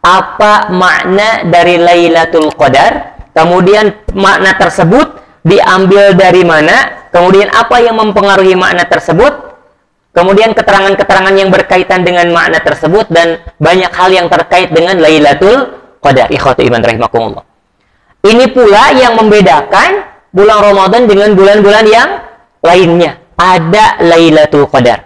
apa makna dari Lailatul Qadar, kemudian makna tersebut diambil dari mana, kemudian apa yang mempengaruhi makna tersebut, kemudian keterangan-keterangan yang berkaitan dengan makna tersebut, dan banyak hal yang terkait dengan Lailatul Qadar. Ikhwatu iman rahimakumullah. Ini pula yang membedakan bulan Ramadan dengan bulan-bulan yang lainnya. Ada Lailatul Qadar.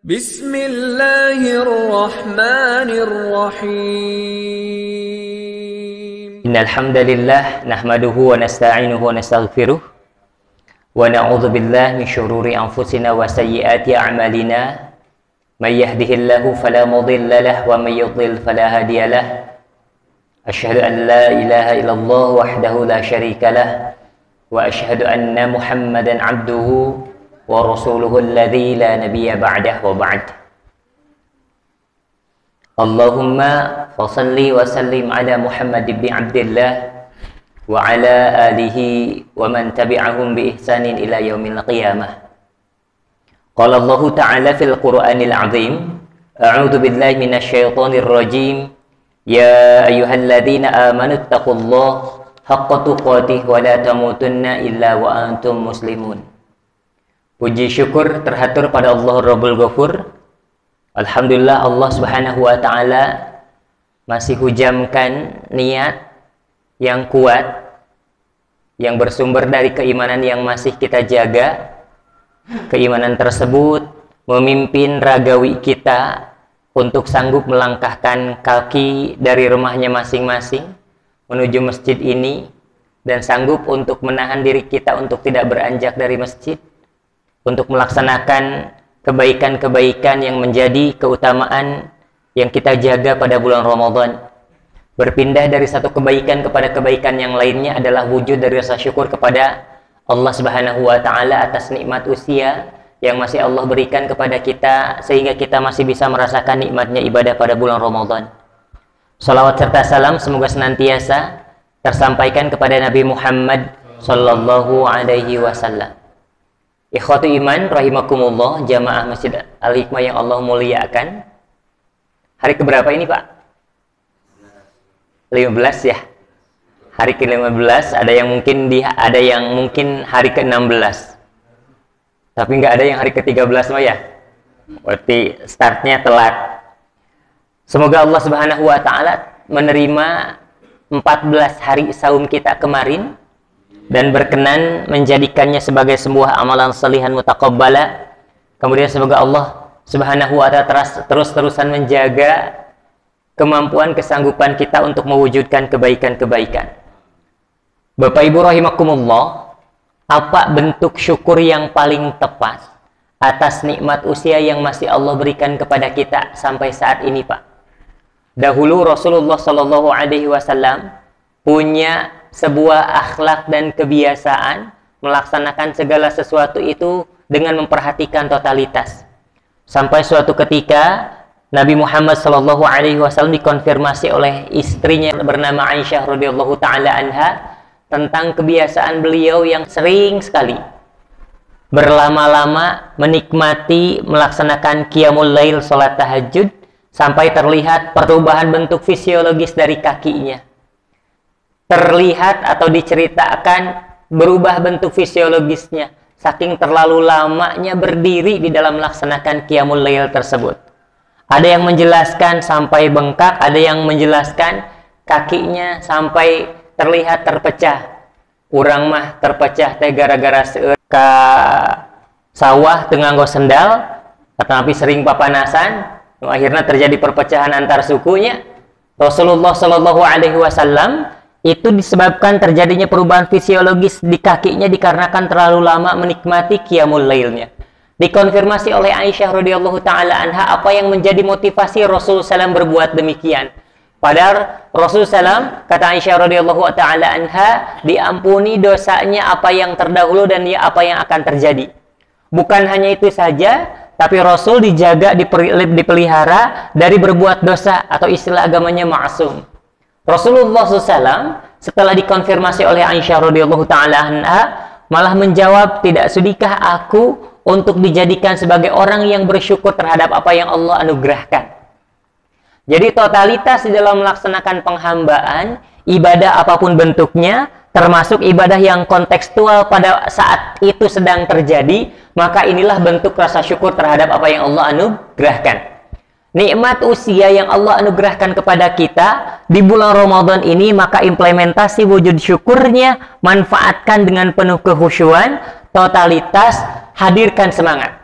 Bismillahirrahmanirrahim. Innal hamdalillah nahmaduhu wa nasta'inuhu wa nastaghfiruh wa na'udzu billahi min syururi anfusina wa sayyiati a'malina. May yahdihillahu fala mudilla lahu wa may yudlil fala hadiya lahu. Asyhadu an la ilaha illallah wahdahu la syarika lahu wa asyhadu anna Muhammadan 'abduhu wa rasuluhu alladzi la nabiyya ba'dahu wa ba'd. Allahumma fashalli wa sallim ala Muhammad ibn Abdillah wa ala alihi wa man tabi'ahum bi ihsanin ila yaumil qiyamah. Qala Allah ta'ala fil Qur'anil 'azim, a'udzu billahi minasy syaithanir rajim. Ya ayyuhalladzina amanu taqullaha haqqa tuqatih wa la tamutunna illa wa antum muslimun. Puji syukur terhatur pada Allah Rabbul Ghafur. Alhamdulillah, Allah Subhanahu wa ta'ala masih hujamkan niat yang kuat yang bersumber dari keimanan yang masih kita jaga. Keimanan tersebut memimpin ragawi kita untuk sanggup melangkahkan kaki dari rumahnya masing-masing menuju masjid ini, dan sanggup untuk menahan diri kita untuk tidak beranjak dari masjid, untuk melaksanakan kebaikan-kebaikan yang menjadi keutamaan yang kita jaga pada bulan Ramadan. Berpindah dari satu kebaikan kepada kebaikan yang lainnya adalah wujud dari rasa syukur kepada Allah Subhanahu wa ta'ala atas nikmat usia yang masih Allah berikan kepada kita, sehingga kita masih bisa merasakan nikmatnya ibadah pada bulan Ramadan. Salawat serta salam semoga senantiasa tersampaikan kepada Nabi Muhammad sallallahu alaihi wasallam. Ikhwatu iman rahimakumullah, jamaah Masjid Al-Hikmah yang Allah muliakan. Hari keberapa ini, Pak? 15 ya. Hari ke-15, ada yang mungkin hari ke-16. Tapi nggak ada yang hari ke-13 mah ya. Berarti startnya telat. Semoga Allah Subhanahu wa ta'ala menerima 14 hari saum kita kemarin dan berkenan menjadikannya sebagai sebuah amalan salihan mutaqabbala. Kemudian semoga Allah Subhanahu wa ta'ala terus-terusan menjaga kemampuan kesanggupan kita untuk mewujudkan kebaikan-kebaikan. Bapak Ibu rahimakumullah, apa bentuk syukur yang paling tepat atas nikmat usia yang masih Allah berikan kepada kita sampai saat ini, Pak? Dahulu Rasulullah Shallallahu Alaihi Wasallam punya sebuah akhlak dan kebiasaan melaksanakan segala sesuatu itu dengan memperhatikan totalitas. Sampai suatu ketika Nabi Muhammad Shallallahu Alaihi Wasallam dikonfirmasi oleh istrinya bernama Aisyah radhiyallahu taala anha tentang kebiasaan beliau yang sering sekali berlama-lama menikmati melaksanakan qiyamul lail, salat tahajud, sampai terlihat perubahan bentuk fisiologis dari kakinya. Terlihat atau diceritakan berubah bentuk fisiologisnya saking terlalu lamanya berdiri di dalam melaksanakan qiyamul lail tersebut. Ada yang menjelaskan sampai bengkak, ada yang menjelaskan kakinya sampai terlihat terpecah. Urang mah terpecah teh gara-gara seueur ka sawah teu nganggo sendal, tetapi sering papanasan, akhirnya terjadi perpecahan antar sukunya. Rasulullah Shallallahu Alaihi Wasallam itu disebabkan terjadinya perubahan fisiologis di kakinya dikarenakan terlalu lama menikmati qiyamul lailnya. Dikonfirmasi oleh Aisyah radhiyallahu taala anha apa yang menjadi motivasi Rasul SAW berbuat demikian. Padahal Rasul SAW, kata Aisyah radhiyallahu taala anha, diampuni dosanya apa yang terdahulu dan apa yang akan terjadi. Bukan hanya itu saja, tapi Rasul dijaga, dipelihara dari berbuat dosa, atau istilah agamanya ma'sum. Rasulullah SAW setelah dikonfirmasi oleh Aisyah radhiyallahu taala anha malah menjawab, tidak sudikah aku untuk dijadikan sebagai orang yang bersyukur terhadap apa yang Allah anugerahkan. Jadi totalitas di dalam melaksanakan penghambaan, ibadah apapun bentuknya, termasuk ibadah yang kontekstual pada saat itu sedang terjadi, maka inilah bentuk rasa syukur terhadap apa yang Allah anugerahkan. Nikmat usia yang Allah anugerahkan kepada kita di bulan Ramadan ini, maka implementasi wujud syukurnya, manfaatkan dengan penuh kehusyuan, totalitas, hadirkan semangat.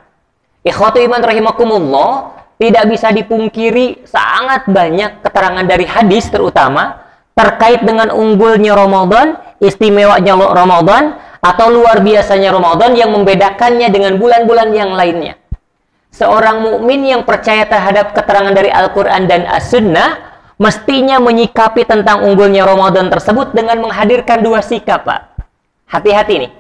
Ikhwatu iman rahimakumullah, tidak bisa dipungkiri sangat banyak keterangan dari hadis terutama terkait dengan unggulnya Ramadan, istimewanya Ramadan, atau luar biasanya Ramadan yang membedakannya dengan bulan-bulan yang lainnya. Seorang mukmin yang percaya terhadap keterangan dari Al-Quran dan As-Sunnah mestinya menyikapi tentang unggulnya Ramadan tersebut dengan menghadirkan dua sikap, Pak. Hati-hati nih.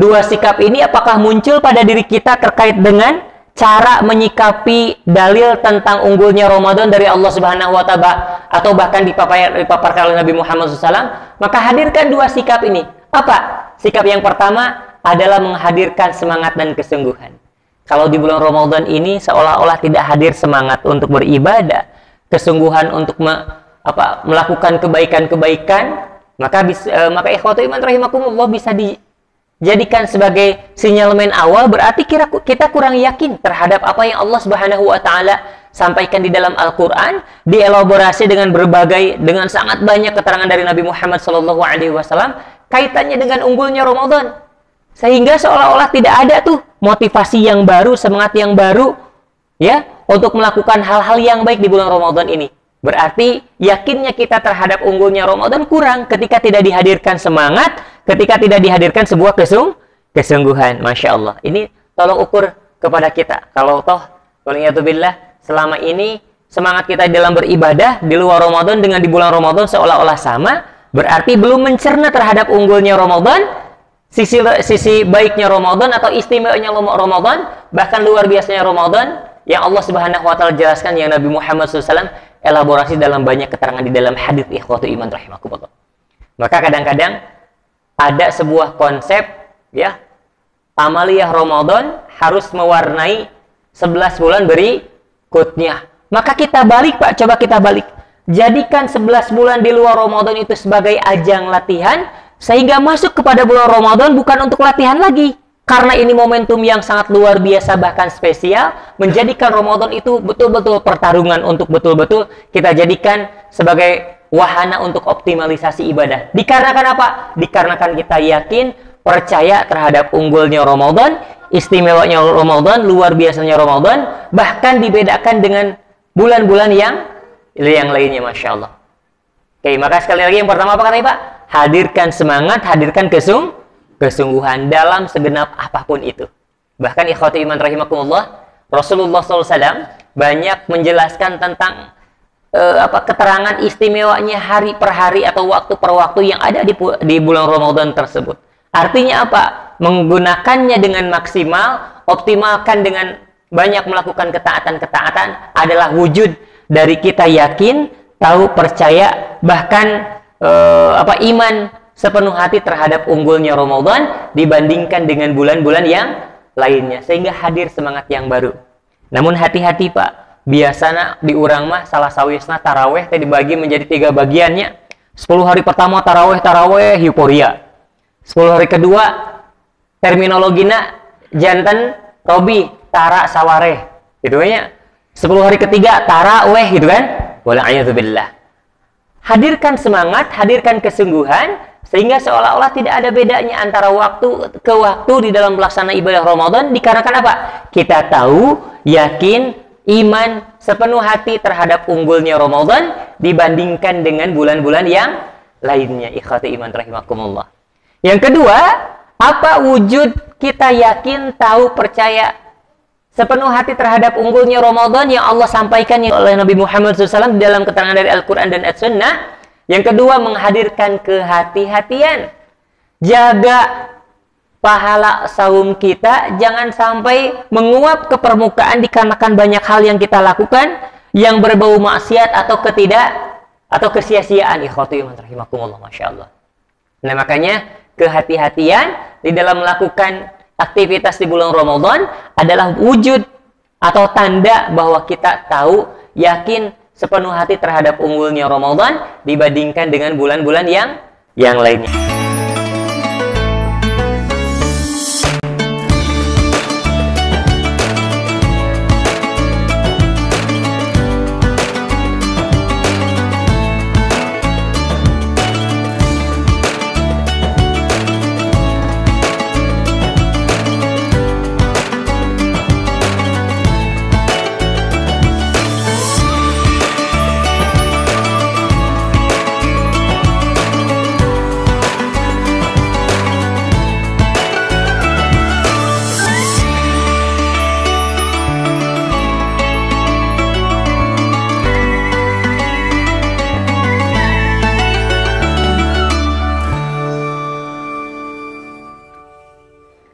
Dua sikap ini apakah muncul pada diri kita terkait dengan cara menyikapi dalil tentang unggulnya Ramadan dari Allah Subhanahu wa Ta'ala atau bahkan dipaparkan oleh Nabi Muhammad SAW, maka hadirkan dua sikap ini. Apa? Sikap yang pertama adalah menghadirkan semangat dan kesungguhan. Kalau di bulan Ramadan ini seolah-olah tidak hadir semangat untuk beribadah, kesungguhan untuk melakukan kebaikan-kebaikan, maka ikhwatu iman rahimakumullah bisa jadikan sebagai sinyalemen awal, berarti kita kurang yakin terhadap apa yang Allah Subhanahu wa Ta'ala sampaikan di dalam Al-Quran, dielaborasi dengan sangat banyak keterangan dari Nabi Muhammad SAW kaitannya dengan unggulnya Ramadan, sehingga seolah-olah tidak ada tuh motivasi yang baru, semangat yang baru ya untuk melakukan hal-hal yang baik di bulan Ramadan ini. Berarti yakinnya kita terhadap unggulnya Ramadan kurang ketika tidak dihadirkan semangat, ketika tidak dihadirkan sebuah kesungguhan. Masya Allah. Ini tolong ukur kepada kita. Kalau toh, waliyatubillah, selama ini semangat kita dalam beribadah di luar Ramadan dengan di bulan Ramadan seolah-olah sama, berarti belum mencerna terhadap unggulnya Ramadan, sisi baiknya Ramadan atau istimewanya Ramadan, bahkan luar biasanya Ramadan yang Allah Subhanahu wa Ta'ala jelaskan, yang Nabi Muhammad SAW elaborasi dalam banyak keterangan di dalam hadits ikhwatu iman rahimakumullah. Maka kadang-kadang ada sebuah konsep ya, amaliyah Ramadan harus mewarnai 11 bulan berikutnya. Maka kita balik, Pak, coba kita balik. Jadikan 11 bulan di luar Ramadan itu sebagai ajang latihan, sehingga masuk kepada bulan Ramadan bukan untuk latihan lagi. Karena ini momentum yang sangat luar biasa, bahkan spesial, menjadikan Ramadan itu betul-betul pertarungan untuk betul-betul kita jadikan sebagai wahana untuk optimalisasi ibadah. Dikarenakan apa? Dikarenakan kita yakin, percaya terhadap unggulnya Ramadan, istimewanya Ramadan, luar biasanya Ramadan, bahkan dibedakan dengan bulan-bulan yang lainnya, Masya Allah. Oke, maka sekali lagi yang pertama apa katanya Pak? Hadirkan semangat, hadirkan kesungguhan dalam segenap apapun itu. Bahkan ikhwati iman rahimakumullah, Rasulullah SAW banyak menjelaskan tentang keterangan istimewanya hari per hari atau waktu per waktu yang ada di bulan Ramadan tersebut. Artinya apa? Menggunakannya dengan maksimal, optimalkan dengan banyak melakukan ketaatan-ketaatan adalah wujud dari kita yakin, tahu, percaya, bahkan iman sepenuh hati terhadap unggulnya Ramadan dibandingkan dengan bulan-bulan yang lainnya, sehingga hadir semangat yang baru. Namun hati-hati Pak, biasanya di urang mah salah sawisna taraweh teh dibagi menjadi 3 bagiannya. 10 hari pertama taraweh euforia. 10 hari kedua terminologina jantan robi tara sawareh gitu nya. 10 hari ketiga taraweh gitu kan. Wala'iyadzubillah. Hadirkan semangat, hadirkan kesungguhan, sehingga seolah-olah tidak ada bedanya antara waktu ke waktu di dalam melaksanakan ibadah Ramadan. Dikarenakan apa? Kita tahu, yakin, iman sepenuh hati terhadap unggulnya Ramadan dibandingkan dengan bulan-bulan yang lainnya. Ikhwati iman rahimakumullah. Yang kedua, apa wujud kita yakin, tahu, percaya sepenuh hati terhadap unggulnya Ramadan yang Allah sampaikan oleh Nabi Muhammad SAW dalam keterangan dari Al-Quran dan As-Sunnah. Yang kedua, menghadirkan kehati-hatian. Jaga pahala saum kita, jangan sampai menguap ke permukaan dikarenakan banyak hal yang kita lakukan yang berbau maksiat atau kesia-siaan. Ikhwati iman rahimakumullah, Masya Allah. Nah, makanya kehati-hatian di dalam melakukan aktivitas di bulan Ramadan adalah wujud atau tanda bahwa kita tahu, yakin, sepenuh hati terhadap unggulnya Ramadan dibandingkan dengan bulan-bulan yang lainnya.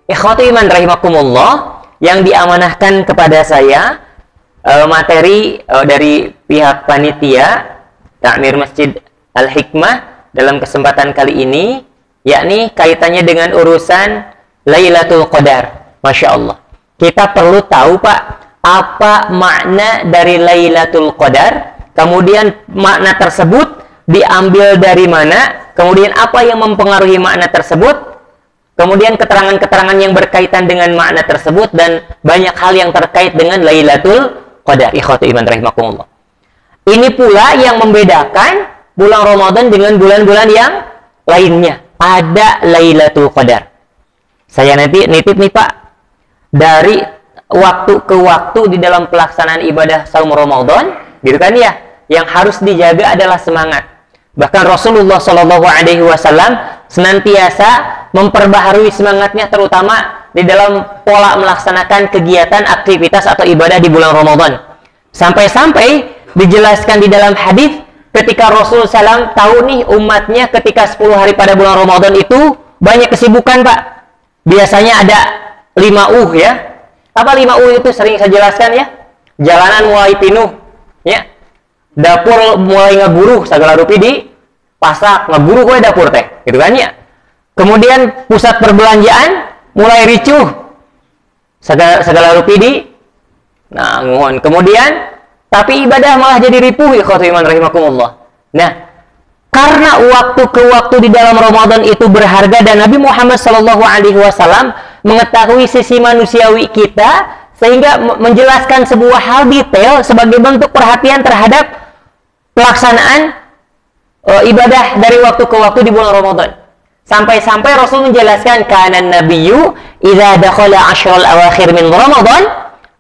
Ikhwati iman rahimakumullah, yang diamanahkan kepada saya materi dari pihak panitia Takmir Masjid Al-Hikmah dalam kesempatan kali ini, yakni kaitannya dengan urusan Lailatul Qadar. Masya Allah, kita perlu tahu Pak, apa makna dari Lailatul Qadar, kemudian makna tersebut diambil dari mana, kemudian apa yang mempengaruhi makna tersebut, kemudian keterangan-keterangan yang berkaitan dengan makna tersebut, dan banyak hal yang terkait dengan Lailatul Qadar. Ikhwatu iman rahimakumullah. Ini pula yang membedakan bulan Ramadan dengan bulan-bulan yang lainnya. Ada Lailatul Qadar. Saya nanti nitip nih Pak, dari waktu ke waktu di dalam pelaksanaan ibadah saum Ramadan, gitu kan ya, yang harus dijaga adalah semangat. Bahkan Rasulullah SAW senantiasa memperbaharui semangatnya, terutama di dalam pola melaksanakan kegiatan, aktivitas atau ibadah di bulan Ramadan. Sampai-sampai dijelaskan di dalam hadis ketika Rasul SAW tahu nih umatnya ketika 10 hari pada bulan Ramadan itu banyak kesibukan Pak. Biasanya ada 5 ya. Apa 5 itu sering saya jelaskan ya? Jalanan mulai penuh ya. Dapur mulai ngeburu, segala rupi di pasak, ngeburu kue dapur teh, gitu kan ya. Kemudian pusat perbelanjaan mulai ricuh, segala rupi di ngon. Kemudian tapi ibadah malah jadi ripuh, ikhwatu iman rahimakumullah. Nah, karena waktu ke waktu di dalam Ramadan itu berharga, dan Nabi Muhammad SAW mengetahui sisi manusiawi kita, sehingga menjelaskan sebuah hal detail sebagai bentuk perhatian terhadap pelaksanaan ibadah dari waktu ke waktu di bulan Ramadan. Sampai-sampai Rasul menjelaskan, kana nabiyyu idza dakhala asyrul awakhir min Ramadan,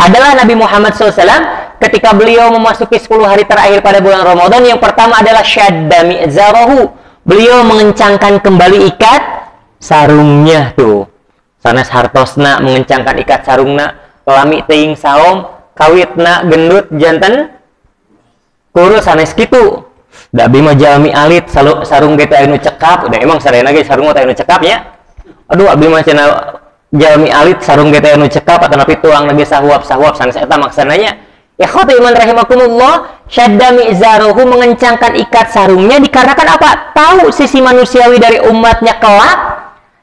adalah Nabi Muhammad SAW ketika beliau memasuki 10 hari terakhir pada bulan Ramadan, yang pertama adalah syadda mi'zarahu, beliau mengencangkan kembali ikat sarungnya tuh. Sanes hartosna mengencangkan ikat sarungna, lami teuing saom, kawitna gendut janten kurus sanes kitu. Da bima jalmi alit sarung ge teh anu cekap, udah emang sarena ge sarung teh anu cekap nya. Aduh abdi mah cenah jalmi alit sarung ge teh anu cekap atapi tuang lagi sahuap sanes eta maksananya. Ikhwati iman rahimakumullah, syadda mi'zaruhu, mengencangkan ikat sarungnya dikarenakan apa? Tahu sisi manusiawi dari umatnya kelak,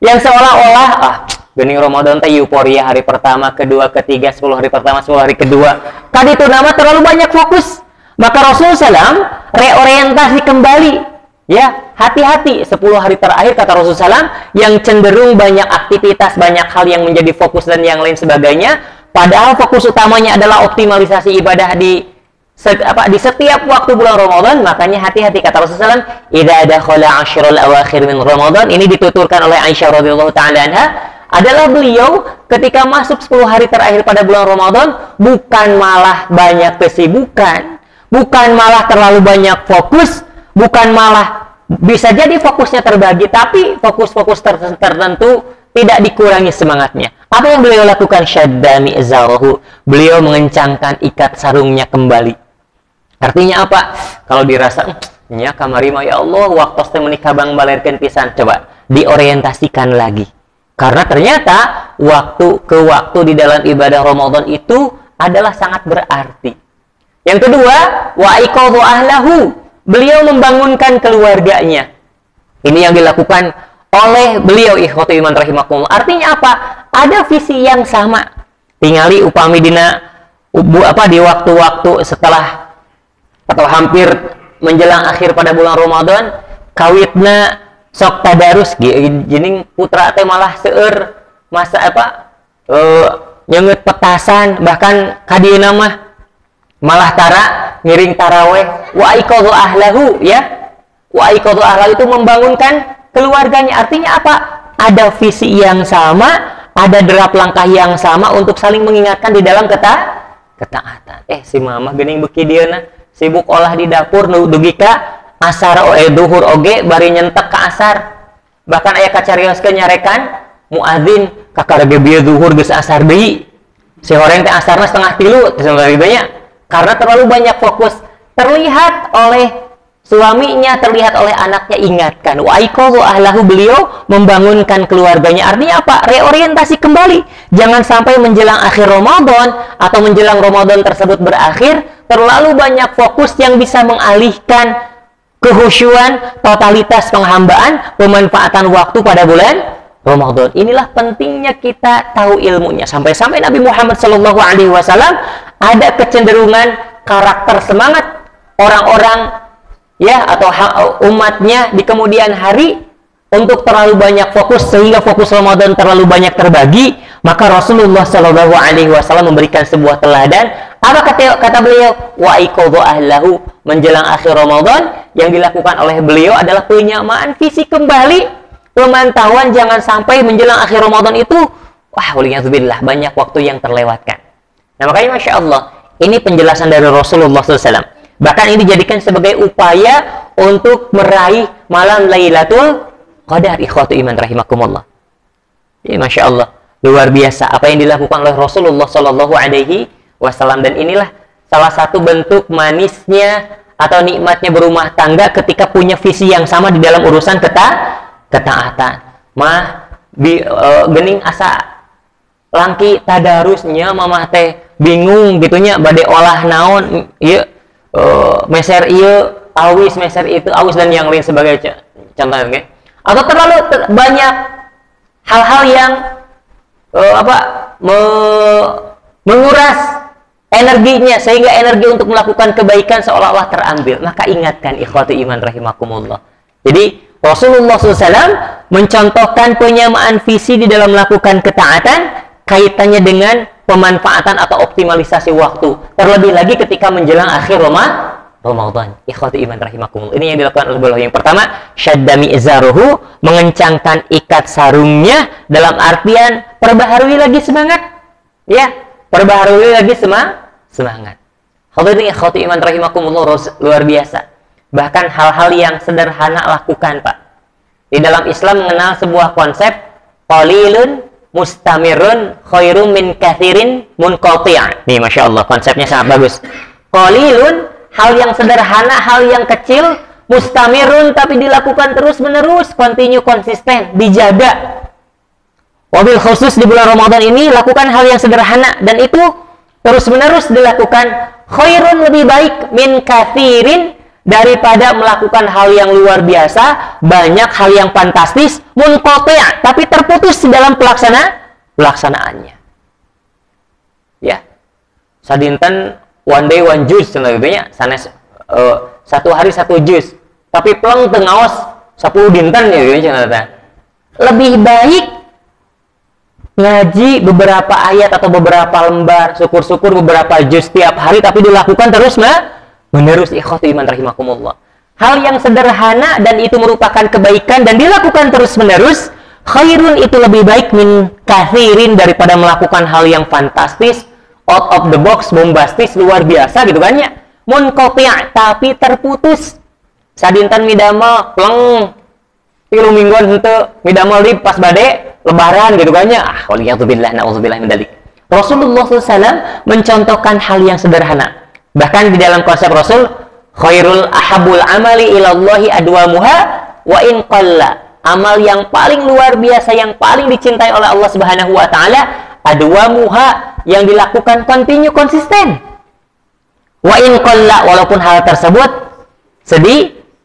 yang seolah-olah geuning Ramadan teh euforia hari pertama, kedua, ketiga, 10 hari pertama, 10 hari kedua. Kaditu nama terlalu banyak fokus. Maka Rasulullah SAW reorientasi kembali, ya, hati-hati 10 hari terakhir, kata Rasulullah SAW, yang cenderung banyak aktivitas, banyak hal yang menjadi fokus dan yang lain sebagainya, padahal fokus utamanya adalah optimalisasi ibadah di setiap waktu bulan Ramadan. Makanya hati-hati, kata Rasulullah SAW, idza dakhala asyrul awakhir min Ramadan, ini dituturkan oleh Aisyah radhiyallahu taala anha, adalah beliau ketika masuk 10 hari terakhir pada bulan Ramadan, bukan malah banyak kesibukan, bukan malah terlalu banyak fokus, bukan malah bisa jadi fokusnya terbagi, tapi fokus-fokus tertentu tidak dikurangi semangatnya. Apa yang beliau lakukan? Syadda mi'zarahu, beliau mengencangkan ikat sarungnya kembali. Artinya apa? Kalau dirasa nya kamari mah ya Allah waktu teh menikah bang balerkeun pisan, coba diorientasikan lagi. Karena ternyata waktu ke waktu di dalam ibadah Ramadan itu adalah sangat berarti. Yang kedua, wa iqadhu ahlahu, beliau membangunkan keluarganya. Ini yang dilakukan oleh beliau, ikhwatu iman rahimakumullah. Artinya apa? Ada visi yang sama. Tingali upami dina di waktu-waktu setelah atau hampir menjelang akhir pada bulan Ramadan kawitna sok tadarus gini putra teh malah seueur masa nyeungeut petasan, bahkan kadieuna mah malah tara ngiring taraweh wa iqadhu ahlahu, ya. Wa iqadhu ahlahu itu membangunkan keluarganya. Artinya apa? Ada visi yang sama, ada derap langkah yang sama untuk saling mengingatkan di dalam ketaatan. Si mama geuning beuki dieuna sibuk olah di dapur dugi ka asar duhur oge bari nyentek ka asar. Bahkan aya kacarioskeun nyarekan muadzin kakarege bieu zuhur geus asar deui. Si horeng teh asarna 2:30 sebenarnya gitu nya. Karena terlalu banyak fokus. Terlihat oleh suaminya, terlihat oleh anaknya, ingatkan. Wa aiqadhu ahlahu, beliau membangunkan keluarganya. Artinya apa? Reorientasi kembali. Jangan sampai menjelang akhir Ramadan atau menjelang Ramadan tersebut berakhir, terlalu banyak fokus yang bisa mengalihkan kehusyuan, totalitas penghambaan, pemanfaatan waktu pada bulan Ramadan. Inilah pentingnya kita tahu ilmunya. Sampai-sampai Nabi Muhammad SAW ada kecenderungan karakter semangat orang-orang ya atau umatnya di kemudian hari untuk terlalu banyak fokus sehingga fokus Ramadan terlalu banyak terbagi. Maka Rasulullah SAW memberikan sebuah teladan. Apa kata beliau? Wa iqadhu ahlahu, menjelang akhir Ramadan yang dilakukan oleh beliau adalah penyamaan visi kembali. Pemantauan jangan sampai menjelang akhir Ramadan itu waliyadzubillah banyak waktu yang terlewatkan. Nah makanya Masya Allah, ini penjelasan dari Rasulullah SAW. Bahkan ini dijadikan sebagai upaya untuk meraih malam Lailatul Qadar. Ikhwatu iman rahimakumullah. Ini Masya Allah, luar biasa apa yang dilakukan oleh Rasulullah SAW. Dan inilah salah satu bentuk manisnya atau nikmatnya berumah tangga ketika punya visi yang sama di dalam urusan ketaatan. Gening asa langki tadarusnya mamah teh bingung gitunya bade olah naon ieu meser ieu awis meser itu awis dan yang lain sebagai contohnya okay? Atau terlalu banyak hal-hal yang menguras energinya sehingga energi untuk melakukan kebaikan seolah-olah terambil. Maka ingatkan ikhwatu iman rahimakumullah. Jadi Rasulullah SAW mencontohkan penyamaan visi di dalam melakukan ketaatan kaitannya dengan pemanfaatan atau optimalisasi waktu. Terlebih lagi ketika menjelang akhir Ramadan. Ikhwati iman rahimakumullah. Ini yang dilakukan oleh beliau. Yang pertama, syaddami izaruhu, mengencangkan ikat sarungnya dalam artian perbaharui lagi semangat. Ya, perbaharui lagi semangat. Hadirin ikhwati iman rahimakumullah, luar biasa. Bahkan hal-hal yang sederhana lakukan, Pak. Di dalam Islam mengenal sebuah konsep qalilun mustamirun khairum min kathirin munqati'. Nih, Masya Allah, konsepnya sangat bagus. Qalilun, hal yang sederhana, hal yang kecil, mustamirun, tapi dilakukan terus-menerus, continue, konsisten, dijaga. Wabil khusus di bulan Ramadan ini, lakukan hal yang sederhana, dan itu terus-menerus dilakukan. Khairun, lebih baik, min kathirin, daripada melakukan hal yang luar biasa, banyak hal yang fantastis, munqati', tapi terputus di dalam pelaksanaannya. Ya. Sadinten one day one juice contohnya sanes satu hari satu jus, tapi pleng teu ngaos 10 dinten ya contohnya. Lebih baik ngaji beberapa ayat atau beberapa lembar, syukur-syukur beberapa juz tiap hari, tapi dilakukan terus menerus. Ikhwati iman rahimakumullah. Hal yang sederhana dan itu merupakan kebaikan dan dilakukan terus menerus, khairun, itu lebih baik min kathirin, daripada melakukan hal yang fantastis, out of the box, bombastis, luar biasa gitu kan ya. Munqati', tapi terputus. Sadinten midamel pleng 3 mingguan henteu midamel di pas bade lebaran gitu kan ya. Waliyadzubillah na'udzubillah min dzalik. Rasulullah SAW mencontohkan hal yang sederhana. Bahkan di dalam konsep Rasul, khairul ahabul amali ilallahi adwamuha wa in qalla. Amal yang paling luar biasa, yang paling dicintai oleh Allah Subhanahu wa taala, adwamuha, yang dilakukan continue, konsisten. Wa in qalla, walaupun hal tersebut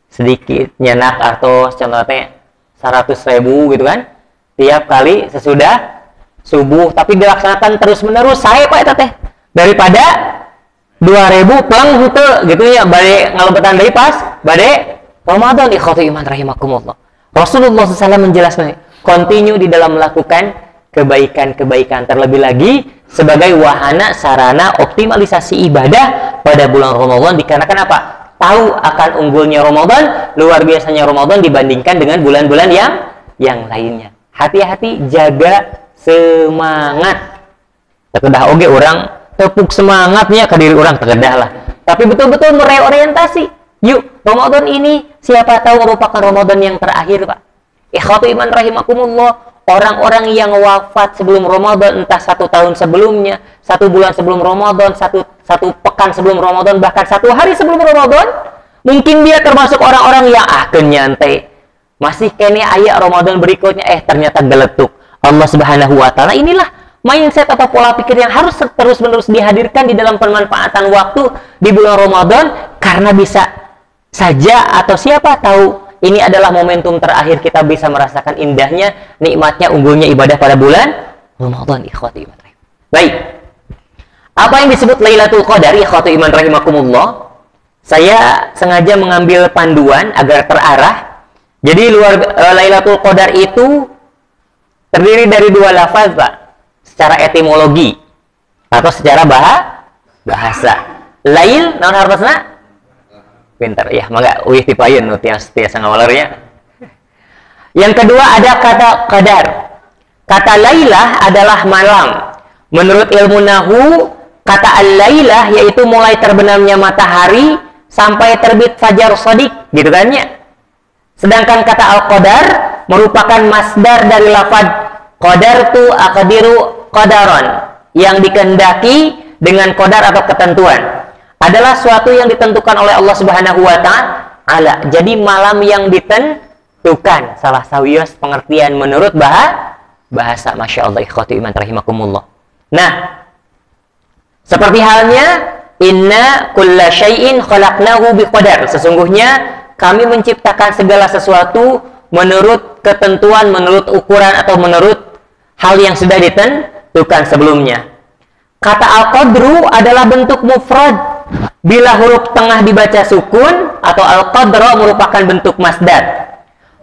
sedikit nyenak atau contohnya 100.000 gitu kan. Tiap kali sesudah subuh, tapi dilaksanakan terus-menerus, saya Pak eta teh. Daripada 2000 pelang gitu ya bade ngalebetan deui pas bade Ramadan. Ikhwati iman rahimakumullah. Rasulullah SAW menjelaskan continue di dalam melakukan kebaikan-kebaikan, terlebih lagi sebagai wahana sarana optimalisasi ibadah pada bulan Ramadan, dikarenakan apa? Tahu akan unggulnya Ramadan, luar biasanya Ramadan dibandingkan dengan bulan-bulan yang lainnya. Hati-hati, jaga semangat. Terkedah oge orang tepuk semangatnya ke diri orang, terkedah lah. Tapi betul-betul mereorientasi. Yuk, Ramadan ini siapa tahu merupakan Ramadan yang terakhir, Pak. Ikhwatu iman rahimakumullah, orang-orang yang wafat sebelum Ramadan, entah 1 tahun sebelumnya, 1 bulan sebelum Ramadan, satu pekan sebelum Ramadan, bahkan 1 hari sebelum Ramadan, mungkin dia termasuk orang-orang yang kenyantai. Masih kene aya Ramadan berikutnya, ternyata geletuk. Allah Subhanahu wa taala, inilah mindset atau pola pikir yang harus terus-menerus dihadirkan di dalam pemanfaatan waktu di bulan Ramadan, karena bisa saja atau siapa tahu ini adalah momentum terakhir kita bisa merasakan indahnya, nikmatnya, unggulnya ibadah pada bulan Ramadan. Ikhwati iman rahim. Baik. Apa yang disebut Lailatul Qadar, ikhwati iman rahimakumullah? Saya sengaja mengambil panduan agar terarah. Jadi Lailatul Qadar itu terdiri dari 2 lafaz, Pak. Secara etimologi atau secara bahasa. Lail naon hartosna? Pintar ya, mangga uih tipayeun nu tiasa ngawalernya. Yang kedua ada kata qadar. Kata lailah adalah malam. Menurut ilmu nahu, kata al-lailah yaitu mulai terbenamnya matahari sampai terbit fajar shadiq, gitu kan ya. Sedangkan kata al-qadar merupakan masdar dari lafaz qadartu aqdiru qadaran, yang dikehendaki dengan qadar atau ketentuan. Adalah suatu yang ditentukan oleh Allah Subhanahu wa taala. Jadi malam yang ditentukan, salah sawios pengertian menurut bahasa. Masya Allah, ikhwati iman rahimakumullah. Nah, seperti halnya inna kulla syai'in khalaqnahu biqadar. Sesungguhnya kami menciptakan segala sesuatu menurut ketentuan, menurut ukuran atau menurut hal yang sudah ditentukan sebelumnya. Kata al-qadru adalah bentuk mufrad. Bila huruf tengah dibaca sukun, atau al-qadra merupakan bentuk masdar.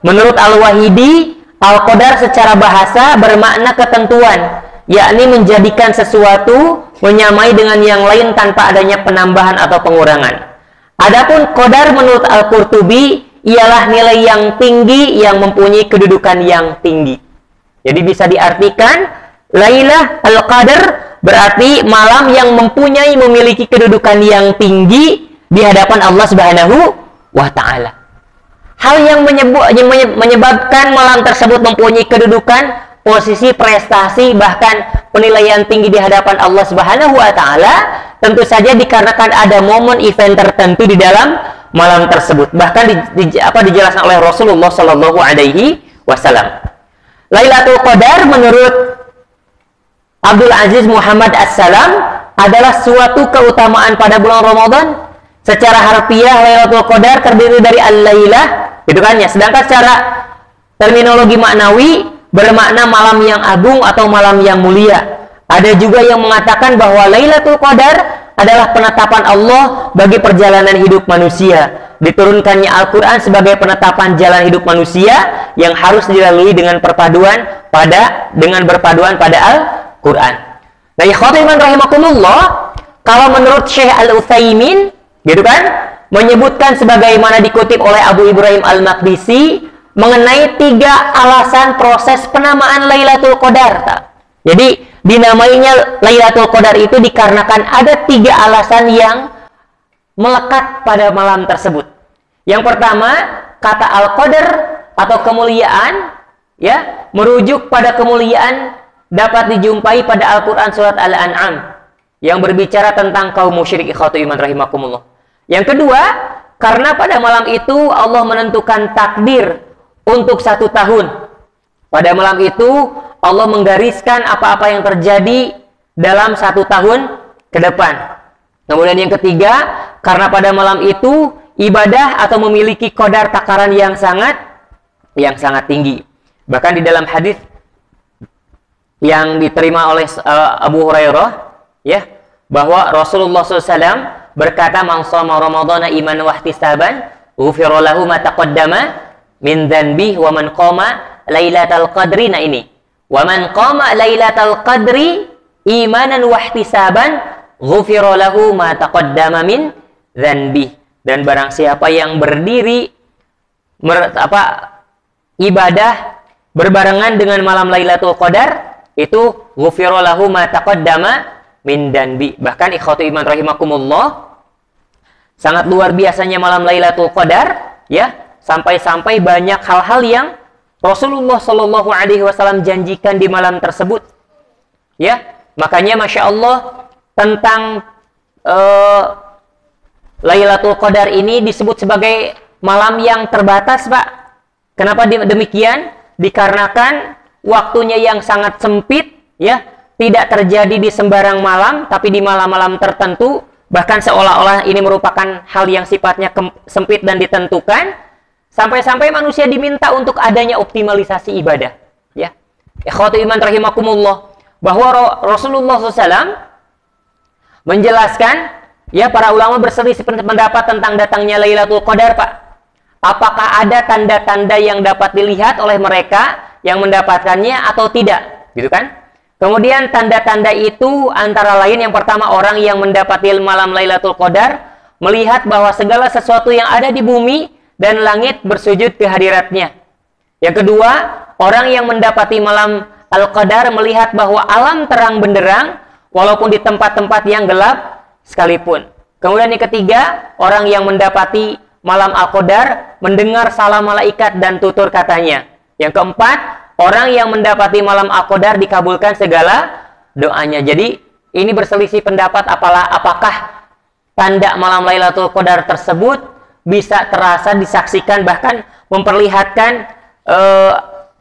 Menurut Al-Wahidi, al-qadar secara bahasa bermakna ketentuan, yakni menjadikan sesuatu menyamai dengan yang lain tanpa adanya penambahan atau pengurangan. Adapun qadar menurut Al-Qurtubi ialah nilai yang tinggi yang mempunyai kedudukan yang tinggi. Jadi bisa diartikan Lailah al-Qadar berarti malam yang memiliki kedudukan yang tinggi di hadapan Allah Subhanahu wa taala. Hal yang menyebabkan malam tersebut mempunyai kedudukan, posisi, prestasi, bahkan penilaian tinggi di hadapan Allah Subhanahu wa taala, tentu saja dikarenakan ada momen event tertentu di dalam malam tersebut. Bahkan dijelaskan oleh Rasulullah Shallallahu alaihi wasallam. Lailatul Qadar menurut Abdul Aziz Muhammad As-Salam adalah suatu keutamaan pada bulan Ramadan. Secara harfiah Lailatul Qadar terdiri dari al-lailah, gitu kan ya. Sedangkan secara terminologi maknawi bermakna malam yang agung atau malam yang mulia. Ada juga yang mengatakan bahwa Lailatul Qadar adalah penetapan Allah bagi perjalanan hidup manusia. Diturunkannya Al-Quran sebagai penetapan jalan hidup manusia yang harus dilalui dengan berpaduan pada Al-Quran. Nah, ikhwati iman rahimakumullah, kalau menurut Syekh Al-Utsaimin, gitu kan, menyebutkan sebagaimana dikutip oleh Abu Ibrahim Al-Maqdisi mengenai 3 alasan proses penamaan Lailatul Qadar. Jadi dinamainya Lailatul Qadar itu dikarenakan ada 3 alasan yang melekat pada malam tersebut. Yang pertama, kata al-qadar atau kemuliaan, ya, merujuk pada kemuliaan dapat dijumpai pada Al-Quran surat Al-An'am yang berbicara tentang kaum musyrik. Ikhwatu iman rahimakumullah. Yang kedua, karena pada malam itu Allah menentukan takdir untuk 1 tahun. Pada malam itu Allah menggariskan apa-apa yang terjadi dalam 1 tahun ke depan. Kemudian yang ketiga, karena pada malam itu ibadah atau memiliki qadar takaran yang sangat tinggi. Bahkan di dalam hadis yang diterima oleh Abu Hurairah, ya, bahwa Rasulullah SAW berkata, "Man shoma Ramadhana imanan wa ihtisaban, ghufira lahu ma taqaddama min dzanbihi wa man qama lailatal qadri." Nah ini, "Wa man qama lailatal qadri imanan wa ihtisaban, ghufira lahu ma taqaddama min dzanbihi." Dan barang siapa yang berdiri ibadah berbarengan dengan malam Lailatul Qadar, itu ghufira lahu ma taqaddama min dzanbi. Bahkan ikhwatu iman rahimakumullah, sangat luar biasanya malam Lailatul Qadar, ya, sampai-sampai banyak hal-hal yang Rasulullah Shallallahu Alaihi Wasallam janjikan di malam tersebut, ya. Makanya masya Allah tentang Lailatul Qadar ini disebut sebagai malam yang terbatas, Pak. Kenapa demikian? Dikarenakan waktunya yang sangat sempit, ya. Tidak terjadi di sembarang malam, tapi di malam-malam tertentu. Bahkan seolah-olah ini merupakan hal yang sifatnya sempit dan ditentukan. Sampai-sampai manusia diminta untuk adanya optimalisasi ibadah. Ya, ikhwatu iman rahimakumullah, bahwa Rasulullah SAW menjelaskan, ya, para ulama berselisih pendapat tentang datangnya Lailatul Qadar, Pak. Apakah ada tanda-tanda yang dapat dilihat oleh mereka yang mendapatkannya atau tidak, gitu kan? Kemudian tanda-tanda itu antara lain, yang pertama, orang yang mendapati malam Lailatul Qadar melihat bahwa segala sesuatu yang ada di bumi dan langit bersujud ke hadiratnya. Yang kedua, orang yang mendapati malam Al-Qadar melihat bahwa alam terang benderang walaupun di tempat-tempat yang gelap sekalipun. Kemudian yang ketiga, orang yang mendapati malam Al-Qadar mendengar salam malaikat dan tutur katanya. Yang keempat, orang yang mendapati malam Al-Qadar dikabulkan segala doanya. Jadi ini berselisih pendapat apakah tanda malam Lailatul Qadar tersebut bisa terasa, disaksikan, bahkan memperlihatkan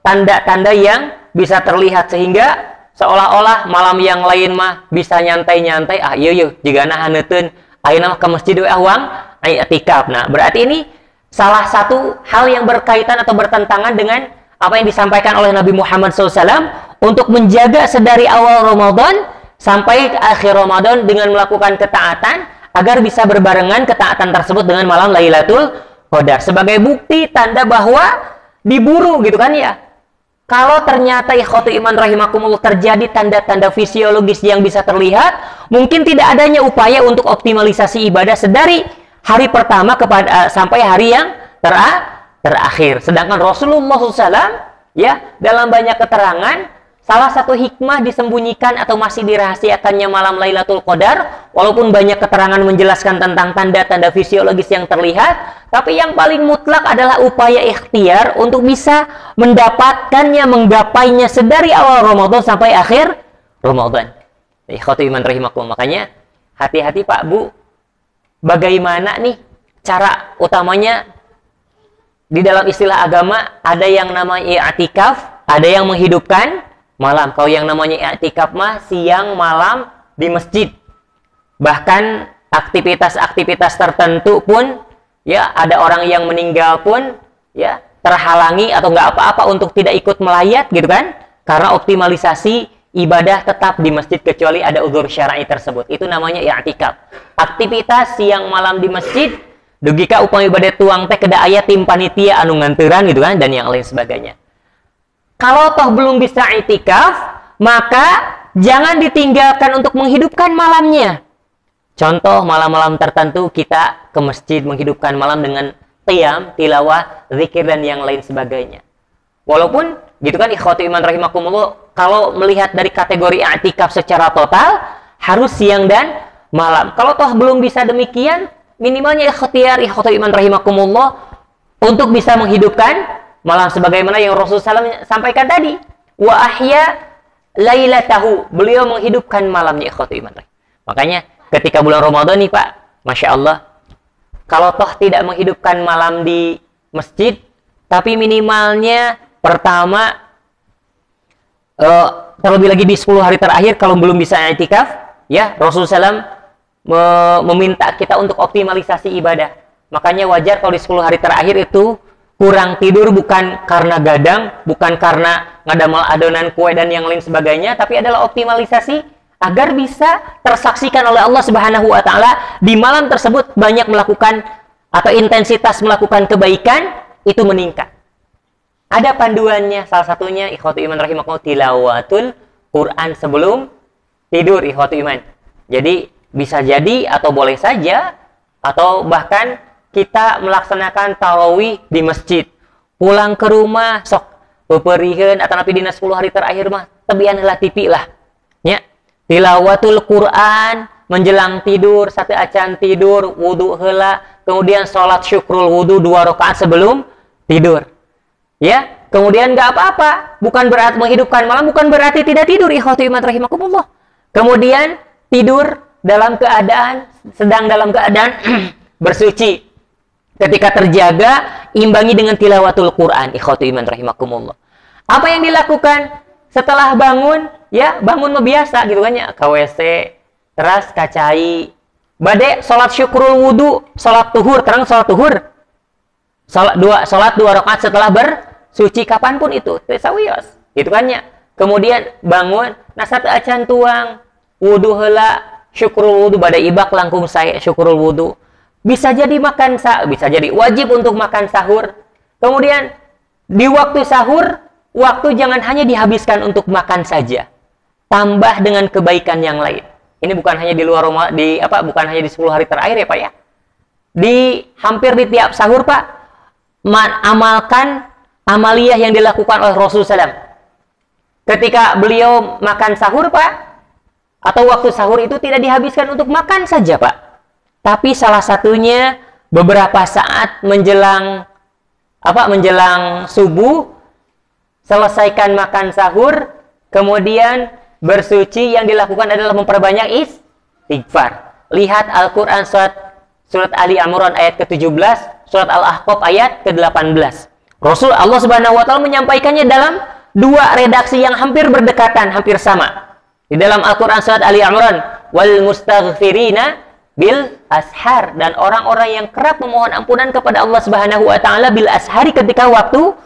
tanda-tanda yang bisa terlihat sehingga seolah-olah malam yang lain mah bisa nyantai-nyantai, iya jika haneuteun ayeuna ke masjid we awang i'tikaf. Nah, berarti ini salah satu hal yang berkaitan atau bertentangan dengan apa yang disampaikan oleh Nabi Muhammad SAW untuk menjaga sedari awal Ramadan sampai ke akhir Ramadan dengan melakukan ketaatan agar bisa berbarengan ketaatan tersebut dengan malam Lailatul Qadar sebagai bukti tanda bahwa diburu, gitu kan ya. Kalau ternyata ikhwatu iman rahimakumullah terjadi tanda-tanda fisiologis yang bisa terlihat, mungkin tidak adanya upaya untuk optimalisasi ibadah sedari hari pertama sampai hari yang terakhir. Sedangkan Rasulullah SAW, ya, dalam banyak keterangan, salah satu hikmah disembunyikan atau masih dirahasiakannya malam Lailatul Qadar, walaupun banyak keterangan menjelaskan tentang tanda-tanda fisiologis yang terlihat, tapi yang paling mutlak adalah upaya ikhtiar untuk bisa mendapatkannya, menggapainya sedari awal Ramadan sampai akhir Ramadan. Ikhwatu iman rahimakumullah. Makanya hati-hati Pak Bu, bagaimana nih cara utamanya di dalam istilah agama? Ada yang namanya i'tikaf, ada yang menghidupkan malam. Kalau yang namanya i'tikaf mah siang malam di masjid. Bahkan aktivitas-aktivitas tertentu pun, ya, ada orang yang meninggal pun, ya, terhalangi atau nggak apa-apa untuk tidak ikut melayat, gitu kan? Karena optimalisasi ibadah tetap di masjid kecuali ada uzur syar'i tersebut. Itu namanya i'tikaf. Aktivitas siang malam di masjid, dugika upami bade tuang teh keda aya tim panitia anu nganteuran, gitu kan, dan yang lain sebagainya. Kalau toh belum bisa i'tikaf, maka jangan ditinggalkan untuk menghidupkan malamnya. Contoh malam-malam tertentu kita ke masjid menghidupkan malam dengan qiyam, tilawah, zikir dan yang lain sebagainya. Walaupun gitu kan ikhwatu iman rahimakumullah, kalau melihat dari kategori i'tikaf secara total harus siang dan malam. Kalau toh belum bisa demikian, minimalnya ikhtiar ikhwatu iman rahimakumullah untuk bisa menghidupkan malam sebagaimana yang Rasulullah SAW sampaikan tadi. Wa ahya lailatahu, beliau menghidupkan malamnya ikhwatu iman. Makanya ketika bulan Ramadan nih Pak, Masya Allah, kalau toh tidak menghidupkan malam di masjid, tapi minimalnya pertama terlebih lagi di 10 hari terakhir kalau belum bisa i'tikaf, ya, Rasulullah SAW meminta kita untuk optimalisasi ibadah. Makanya wajar kalau di 10 hari terakhir itu kurang tidur, bukan karena gadang, bukan karena ngadamel adonan kue dan yang lain sebagainya, tapi adalah optimalisasi agar bisa tersaksikan oleh Allah Subhanahu wa taala di malam tersebut banyak melakukan atau intensitas melakukan kebaikan itu meningkat. Ada panduannya, salah satunya ikhwatu iman rahimakumullah, tilawatul Quran sebelum tidur ikhwatu iman. Jadi bisa jadi atau boleh saja atau bahkan kita melaksanakan tarawih di masjid. Pulang ke rumah sok peperiheun atau napi dina 10 hari terakhir mah tebian heula tipi lah. Nya. Tilawatul Quran menjelang tidur, satu acan tidur, wudu heula, kemudian sholat syukrul wudu 2 rakaat sebelum tidur. Ya, kemudian nggak apa-apa, bukan berarti menghidupkan malam, bukan berarti tidak tidur, ikhwatu iman rahimakumullah. Kemudian tidur sedang dalam keadaan bersuci. Ketika terjaga, imbangi dengan tilawatul Quran, ikhwatu iman rahimakumullah. Apa yang dilakukan setelah bangun? Ya, bangun biasa gitu kan ya, KWC, teras kacai, bade sholat syukrul wudu, sholat tuhur, terang sholat tuhur. Sholat 2 rakaat setelah bersuci kapanpun itu, tesawiyos, gitu kan ya. Kemudian bangun, nasat acan tuang, wudu heula, syukrul wudu, bade ibak langkung saya syukrul wudu. Bisa jadi bisa jadi wajib untuk makan sahur. Kemudian di waktu sahur, waktu jangan hanya dihabiskan untuk makan saja. Tambah dengan kebaikan yang lain. Ini bukan hanya di luar Ramadan, bukan hanya di 10 hari terakhir ya Pak ya. Hampir di tiap sahur Pak, amalkan amaliyah yang dilakukan oleh Rasulullah SAW. Ketika beliau makan sahur Pak, atau waktu sahur itu tidak dihabiskan untuk makan saja Pak. Tapi salah satunya beberapa saat menjelang subuh, selesaikan makan sahur, kemudian bersuci, yang dilakukan adalah memperbanyak istighfar. Lihat Al-Quran surat Ali Imran ayat ke-17, surat Al-Ahqaf ayat ke-18. Allah Subhanahu wa taala menyampaikannya dalam 2 redaksi yang hampir berdekatan, hampir sama. Di dalam Al-Quran surat Ali Imran, wal mustaghfirina bil ashar, dan orang-orang yang kerap memohon ampunan kepada Allah Subhanahu wa taala bil ashari, ketika waktu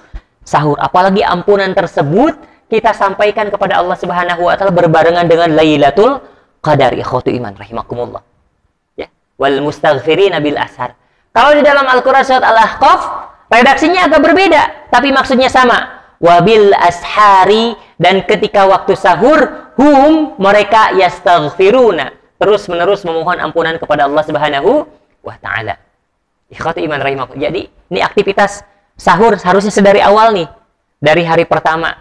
sahur. Apalagi ampunan tersebut kita sampaikan kepada Allah Subhanahu wa taala berbarengan dengan Lailatul Qadar, ikhwatu iman rahimakumullah. Ya, wal mustaghfirina bil ashar. Kalau di dalam Al-Qur'an surat Al-Ahqaf redaksinya agak berbeda, tapi maksudnya sama. Wabil ashari, dan ketika waktu sahur, mereka yastaghfiruna, terus-menerus memohon ampunan kepada Allah Subhanahu wa taala. Ikhwati iman rahimakumullah. Jadi, ini aktivitas sahur harusnya sedari awal nih. Dari hari pertama.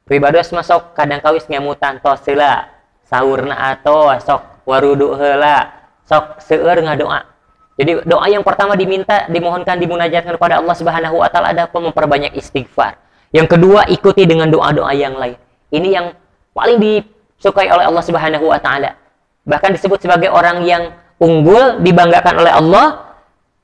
Pribados masuk kadang kawis ngemutan tos heula sahurna atau sok warudu heula, sok seueur ngadoa. Jadi, doa yang pertama dimohonkan, dimunajatkan kepada Allah Subhanahu wa taala ada memperbanyak istighfar. Yang kedua, ikuti dengan doa-doa yang lain. Ini yang paling disukai oleh Allah Subhanahu wa taala. Bahkan disebut sebagai orang yang unggul, dibanggakan oleh Allah.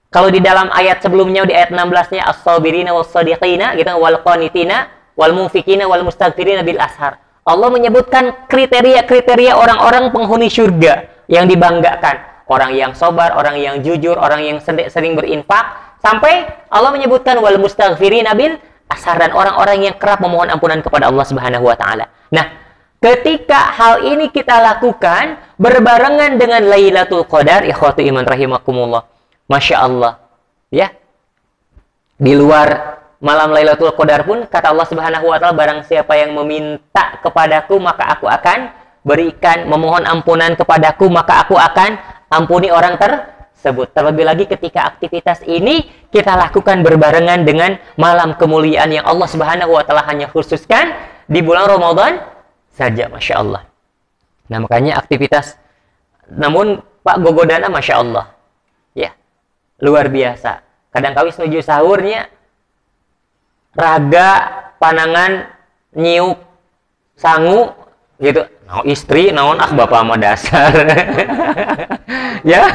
Kalau di dalam ayat sebelumnya, di ayat 16-nya, as-sabirina was-sadiqina, gitu, wal qanitina wal munfikina wal mustaghfirina bil ashar. Allah menyebutkan kriteria-kriteria orang-orang penghuni surga yang dibanggakan. Orang yang sabar, orang yang jujur, orang yang sering berinfak, sampai Allah menyebutkan wal mustaghfirina bil ashar, dan orang-orang yang kerap memohon ampunan kepada Allah Subhanahu wa taala. Nah, ketika hal ini kita lakukan berbarengan dengan Lailatul Qadar, ikhwatu iman rahimakumullah, Masya Allah, ya. Di luar malam Lailatul Qadar pun, kata Allah Subhanahu wa taala, barang siapa yang meminta kepadaku, maka aku akan berikan, memohon ampunan kepadaku, maka aku akan ampuni orang tersebut. Terlebih lagi ketika aktivitas ini kita lakukan berbarengan dengan malam kemuliaan yang Allah Subhanahu wa taala hanya khususkan di bulan Ramadan saja, Masya Allah. Nah, makanya aktivitas, namun Pak gogodana Masya Allah, ya, luar biasa. Kadang kawis menuju sahurnya, raga, panangan, nyiuk, sangu, gitu. Nah, istri, naon bapak sama dasar. Ya,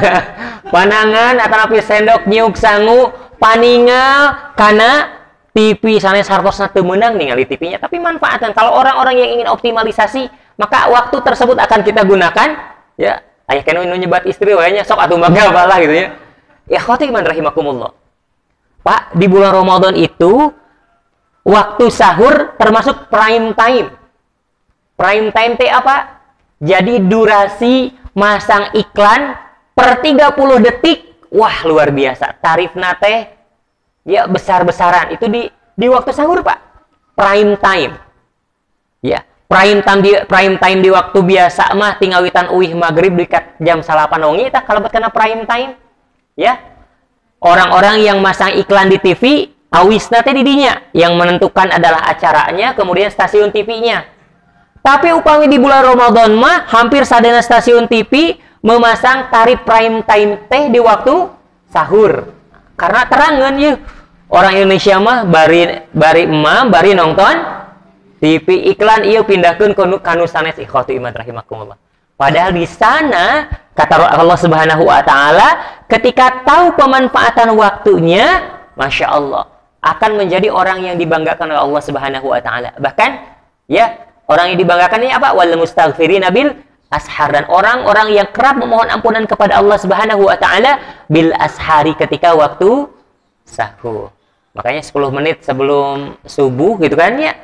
panangan, atau napi sendok, nyiuk, sangu, paningal, karena TV sana sartosna teu meunang ningali TV-nya, tapi manfaatkan. Kalau orang-orang yang ingin optimalisasi, maka waktu tersebut akan kita gunakan, ya. Aya kenu nyebat istri wae nya sok atuh mangga balah gitu ya. Ikhwati iman rahimakumullah. Pak, di bulan Ramadan itu waktu sahur termasuk prime time. Prime time teh apa? Jadi durasi masang iklan per 30 detik, wah luar biasa. Tarif nate ya besar-besaran. Itu di waktu sahur, Pak. Prime time. Ya, prime time di waktu biasa mah tinggal witan uih maghrib dekat jam 8 wengi tah kalebet kana prime time. Ya. Orang-orang yang masang iklan di TV, awisna teh di dinya. Yang menentukan adalah acaranya, kemudian stasiun TV-nya. Tapi upami di bulan Ramadan mah hampir sadana stasiun TV memasang tarif prime time teh di waktu sahur. Karena terangan ya orang Indonesia mah bari nonton TV iklan ieu pindahkeun kanu sanes ikhwatu iman rahimakumullah. Padahal di sana kata Allah Subhanahu wa taala ketika tahu pemanfaatan waktunya, Masya Allah akan menjadi orang yang dibanggakan oleh Allah Subhanahu wa taala. Bahkan ya orang yang dibanggakan ini apa? Wal mustaghfirina bil ashar, dan orang-orang yang kerap memohon ampunan kepada Allah Subhanahu wa taala bil ashari ketika waktu sahur. Makanya 10 menit sebelum subuh gitu kan ya.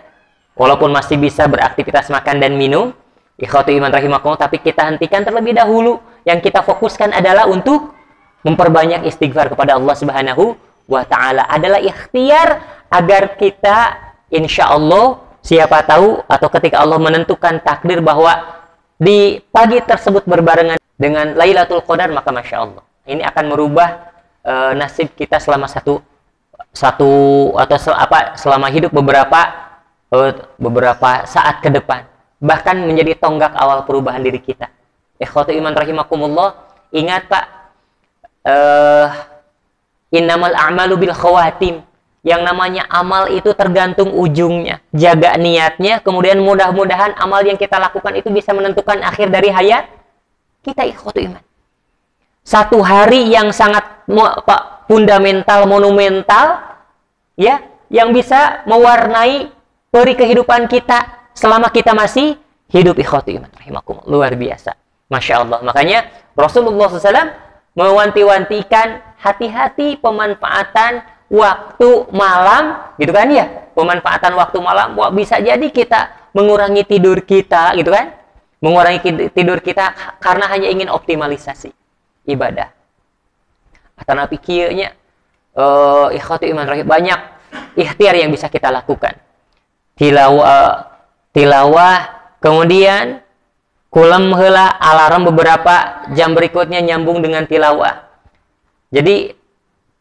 Walaupun masih bisa beraktivitas makan dan minum, ikhwatu iman rahimakumullah, tapi kita hentikan terlebih dahulu. Yang kita fokuskan adalah untuk memperbanyak istighfar kepada Allah Subhanahu wa taala. Adalah ikhtiar agar kita insya Allah, siapa tahu atau ketika Allah menentukan takdir bahwa di pagi tersebut berbarengan dengan Lailatul Qadar, maka Masya Allah ini akan merubah nasib kita selama selama hidup beberapa saat ke depan, bahkan menjadi tonggak awal perubahan diri kita. Ikhwatu iman rahimakumullah, ingat Pak, innamal a'malu bil khawatim. Yang namanya amal itu tergantung ujungnya. Jaga niatnya, kemudian mudah-mudahan amal yang kita lakukan itu bisa menentukan akhir dari hayat kita, ikhwatu iman. Satu hari yang sangat fundamental, monumental, ya, yang bisa mewarnai peri kehidupan kita selama kita masih hidup, ikhwatu iman rahimakumullah. Luar biasa, Masya Allah. Makanya Rasulullah SAW mewanti-wantikan hati-hati pemanfaatan waktu malam, gitu kan ya. Pemanfaatan waktu malam, wah, bisa jadi kita mengurangi tidur kita, gitu kan. Mengurangi tidur kita karena hanya ingin optimalisasi ibadah. Atau nabi kieunya ikhwatu iman rahim, banyak ikhtiar yang bisa kita lakukan. Tilawah, kemudian kulem heula alarm beberapa jam berikutnya nyambung dengan tilawah. Jadi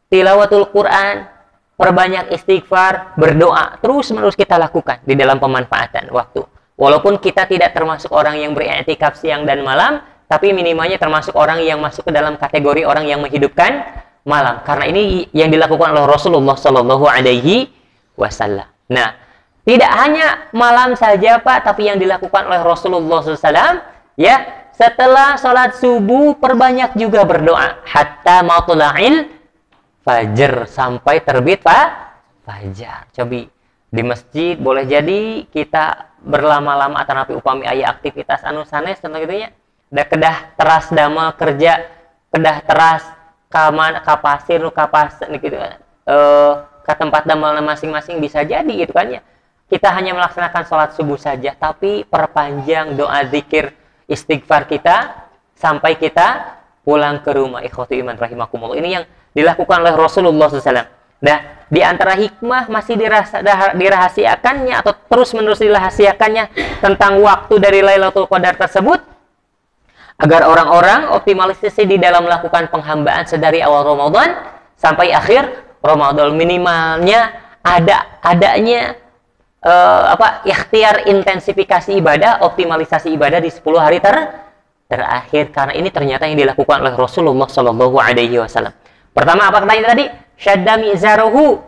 tilawatul Quran, perbanyak istighfar, berdoa, terus-menerus kita lakukan di dalam pemanfaatan waktu. Walaupun kita tidak termasuk orang yang beriktikaf siang dan malam, tapi minimalnya termasuk orang yang masuk ke dalam kategori orang yang menghidupkan malam. Karena ini yang dilakukan oleh Rasulullah Shallallahu Alaihi Wasallam. Nah, tidak hanya malam saja Pak, tapi yang dilakukan oleh Rasulullah SAW, ya, setelah sholat subuh perbanyak juga berdoa hatta matla'il fajar, sampai terbit fajar. Cobi di masjid boleh jadi kita berlama-lama atau napi upami aya aktivitas anu sanes contoh gitu ya. Da kedah teras damel kerja, kedah teras ka pasir nu ka pasir gitu. Ke tempat damel masing-masing bisa jadi gitu kan ya. Kita hanya melaksanakan sholat subuh saja, tapi perpanjang doa zikir istighfar kita sampai kita pulang ke rumah, ikhwatu iman rahimakumullah. Ini yang dilakukan oleh Rasulullah SAW. Nah, di antara hikmah masih dirahasiakannya atau terus-menerus dirahasiakannya tentang waktu dari Lailatul Qadar tersebut, agar orang-orang optimalisasi di dalam melakukan penghambaan sedari awal Ramadan sampai akhir Ramadan. Minimalnya adanya ikhtiar intensifikasi ibadah, optimalisasi ibadah di 10 hari terakhir, karena ini ternyata yang dilakukan oleh Rasulullah Shallallahu Alaihi Wasallam. Pertama apa katanya tadi? Syadda mi'zaruhu,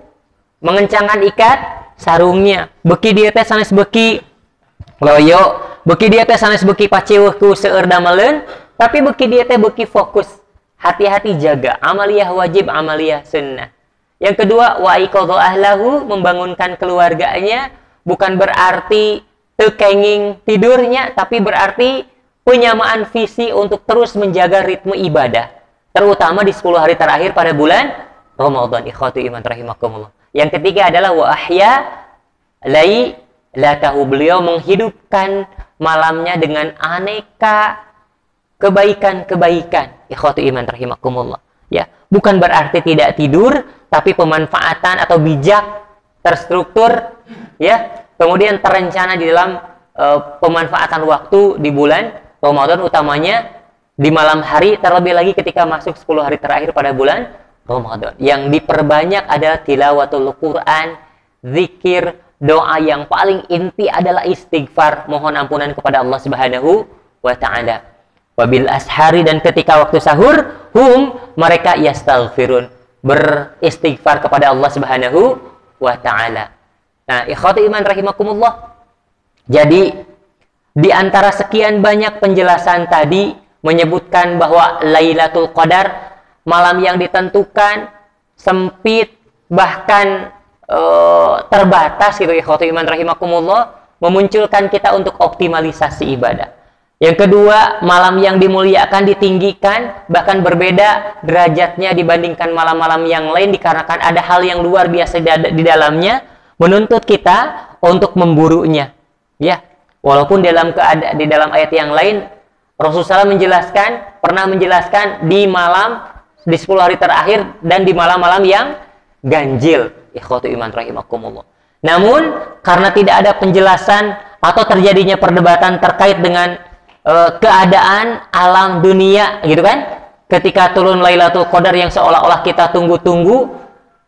mengencangkan ikat sarungnya. Beki dia teh sanes beki loyo, beki dia teh sanes beki paciweuh ku seueur dameleun, tapi beki dia teh beki fokus. Hati-hati jaga amaliyah wajib, amaliyah sunnah. Yang kedua, wa iqadha ahlahu, membangunkan keluarganya, bukan berarti tekenging tidurnya, tapi berarti penyamaan visi untuk terus menjaga ritme ibadah, terutama di 10 hari terakhir pada bulan Ramadan, ikhwatu iman rahimakumullah. Yang ketiga adalah wa ahya lailatahu, beliau menghidupkan malamnya dengan aneka kebaikan-kebaikan. Ikhwatu iman rahimakumullah. Ya, bukan berarti tidak tidur, tapi pemanfaatan atau bijak, terstruktur, ya, kemudian terencana di dalam pemanfaatan waktu di bulan Ramadan, utamanya di malam hari, terlebih lagi ketika masuk 10 hari terakhir pada bulan Ramadan. Yang diperbanyak adalah tilawatul Quran, zikir, doa yang paling inti adalah istighfar, mohon ampunan kepada Allah Subhanahu wa taala. Wabil ashari, dan ketika waktu sahur, mereka yastaghfirun, beristighfar kepada Allah Subhanahu wa taala. Nah, ikhwati iman rahimakumullah. Jadi di antara sekian banyak penjelasan tadi menyebutkan bahwa Lailatul Qadar, malam yang ditentukan, sempit, bahkan terbatas gitu, ikhwati iman rahimakumullah, memunculkan kita untuk optimalisasi ibadah. Yang kedua, malam yang dimuliakan, ditinggikan, bahkan berbeda derajatnya dibandingkan malam-malam yang lain, dikarenakan ada hal yang luar biasa di dalamnya, menuntut kita untuk memburunya. Ya, walaupun di dalam ayat yang lain, Rasulullah pernah menjelaskan di 10 hari terakhir dan di malam-malam yang ganjil. Ikhwatu iman rahimakumullah. Namun, karena tidak ada penjelasan atau terjadinya perdebatan terkait dengan keadaan alam dunia, gitu kan, ketika turun Lailatul Qadar yang seolah-olah kita tunggu-tunggu,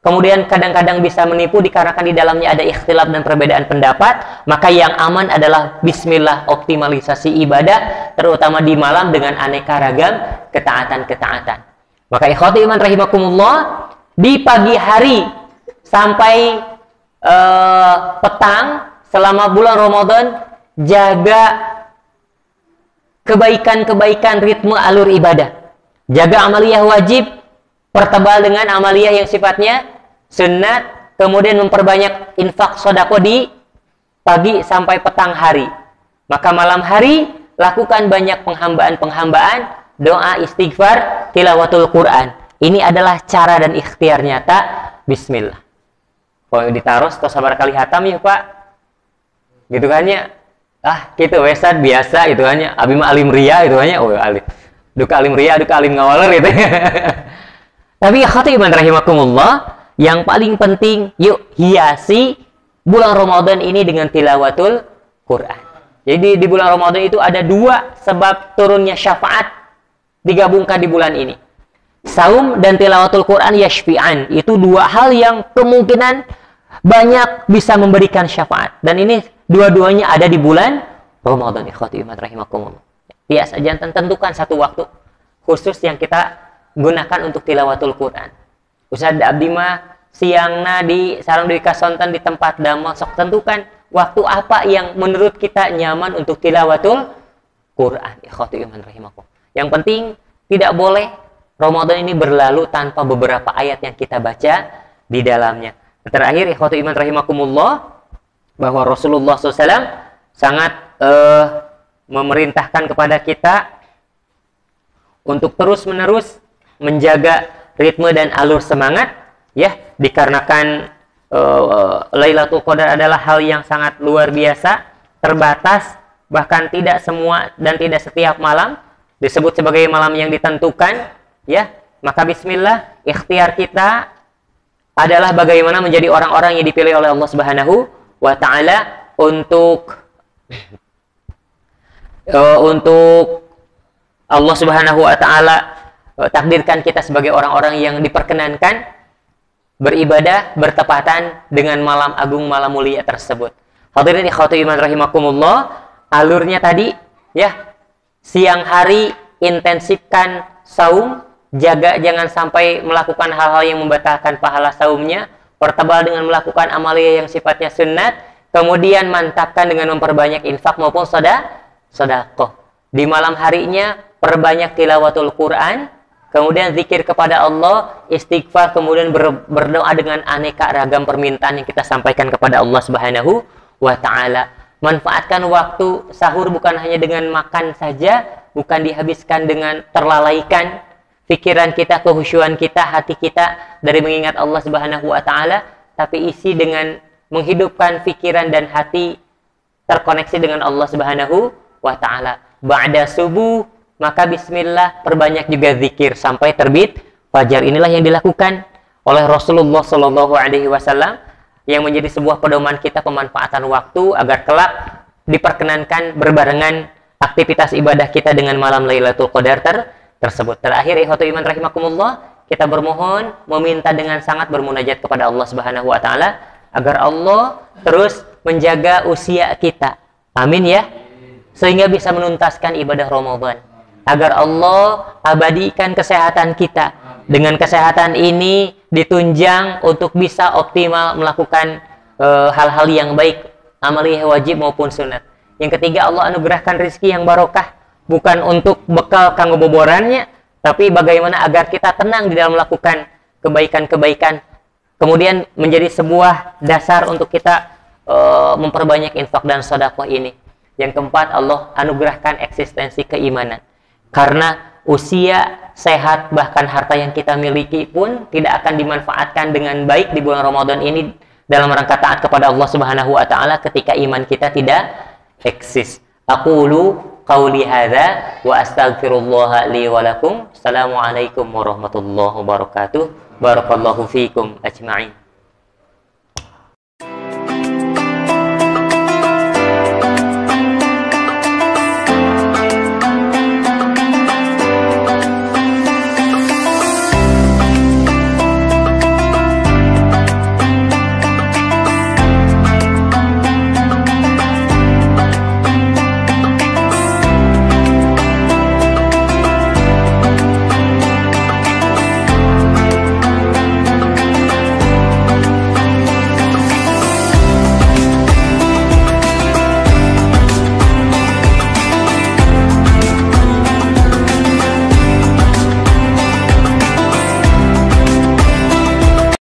kemudian kadang-kadang bisa menipu dikarenakan di dalamnya ada ikhtilaf dan perbedaan pendapat, maka yang aman adalah bismillah, optimalisasi ibadah, terutama di malam dengan aneka ragam ketaatan-ketaatan. Maka ikhwati iman rahimakumullah, di pagi hari sampai petang selama bulan Ramadan, jaga kebaikan-kebaikan ritme alur ibadah. Jaga amaliyah wajib, pertebal dengan amaliyah yang sifatnya sunat, kemudian memperbanyak infak sedekah di pagi sampai petang hari. Maka malam hari lakukan banyak penghambaan, doa, istighfar, tilawatul Quran. Ini adalah cara dan ikhtiar nyata. Bismillah. Kalau ditaruh atau sabar kali hatam ya Pak, gitu kan ya. Gitu wesat biasa gitu kan ya. Abi mah alim ria gitu kan ya. Oh alim. Duka alim ria, duka alim ngawaler gitu. Tapi ikhwati iman rahimakumullah, yang paling penting, yuk hiasi bulan Ramadan ini dengan tilawatul Quran. Jadi di bulan Ramadan itu ada 2 sebab turunnya syafaat digabungkan di bulan ini. Saum dan tilawatul Quran yashfi'an. Itu 2 hal yang kemungkinan banyak bisa memberikan syafaat. Dan ini dua-duanya ada di bulan Ramadan, ikhwati iman rahimakumullah. Biasa jangan tentukan satu waktu khusus yang kita gunakan untuk tilawatul Quran. Ustaz abdi mah siangna di sareng deui kasonten di tempat damel, sok tentukan waktu apa yang menurut kita nyaman untuk tilawatul Quran, ikhwati iman rahimakumullah. Yang penting tidak boleh Ramadan ini berlalu tanpa beberapa ayat yang kita baca di dalamnya. Terakhir ikhwati iman rahimakumullah, bahwa Rasulullah SAW sangat memerintahkan kepada kita untuk terus-menerus menjaga ritme dan alur semangat, ya, dikarenakan Lailatul Qadar adalah hal yang sangat luar biasa, terbatas, bahkan tidak semua dan tidak setiap malam disebut sebagai malam yang ditentukan, ya. Maka bismillah, ikhtiar kita adalah bagaimana menjadi orang-orang yang dipilih oleh Allah Subhanahu wa ta'ala untuk Allah Subhanahu wa ta'ala takdirkan kita sebagai orang-orang yang diperkenankan beribadah bertepatan dengan malam agung, malam mulia tersebut. Hadirin ikhwati iman rahimakumullah, alurnya tadi ya, siang hari intensifkan saum, jaga jangan sampai melakukan hal-hal yang membatalkan pahala saumnya, pertebal dengan melakukan amalia yang sifatnya sunat, kemudian mantapkan dengan memperbanyak infak maupun sedekah. Di malam harinya perbanyak tilawatul Quran, kemudian zikir kepada Allah, istighfar, kemudian berdoa dengan aneka ragam permintaan yang kita sampaikan kepada Allah Subhanahu wa ta'ala. Manfaatkan waktu sahur bukan hanya dengan makan saja, bukan dihabiskan dengan terlalaikan pikiran kita, kehusyuan kita, hati kita dari mengingat Allah Subhanahu wa ta'ala, tapi isi dengan menghidupkan pikiran dan hati terkoneksi dengan Allah Subhanahu wa ta'ala. Ba'da subuh, maka bismillah, perbanyak juga zikir sampai terbit fajar. Inilah yang dilakukan oleh Rasulullah Shallallahu Alaihi Wasallam, yang menjadi sebuah pedoman kita pemanfaatan waktu agar kelak diperkenankan berbarengan aktivitas ibadah kita dengan malam Lailatul Qadar tersebut. Terakhir, ikhwatu iman rahimakumullah, kita bermohon, meminta dengan sangat bermunajat kepada Allah Subhanahu wa taala agar Allah terus menjaga usia kita. Amin ya. Sehingga bisa menuntaskan ibadah Ramadan. Agar Allah abadikan kesehatan kita. Dengan kesehatan ini ditunjang untuk bisa optimal melakukan hal-hal yang baik, amaliyah wajib maupun sunat. Yang ketiga, Allah anugerahkan rezeki yang barokah, bukan untuk bekal kanggo boborannya, tapi bagaimana agar kita tenang di dalam melakukan kebaikan-kebaikan, kemudian menjadi sebuah dasar untuk kita memperbanyak infak dan sedekah ini. Yang keempat, Allah anugerahkan eksistensi keimanan, karena usia, sehat, bahkan harta yang kita miliki pun tidak akan dimanfaatkan dengan baik di bulan Ramadan ini dalam rangka taat kepada Allah Subhanahu wa taala ketika iman kita tidak eksis. Aqulu qauli hadza wa astaghfirullah li wa lakum. Assalamualaikum warahmatullahi wabarakatuh. Barakallahu fiikum ajma'in.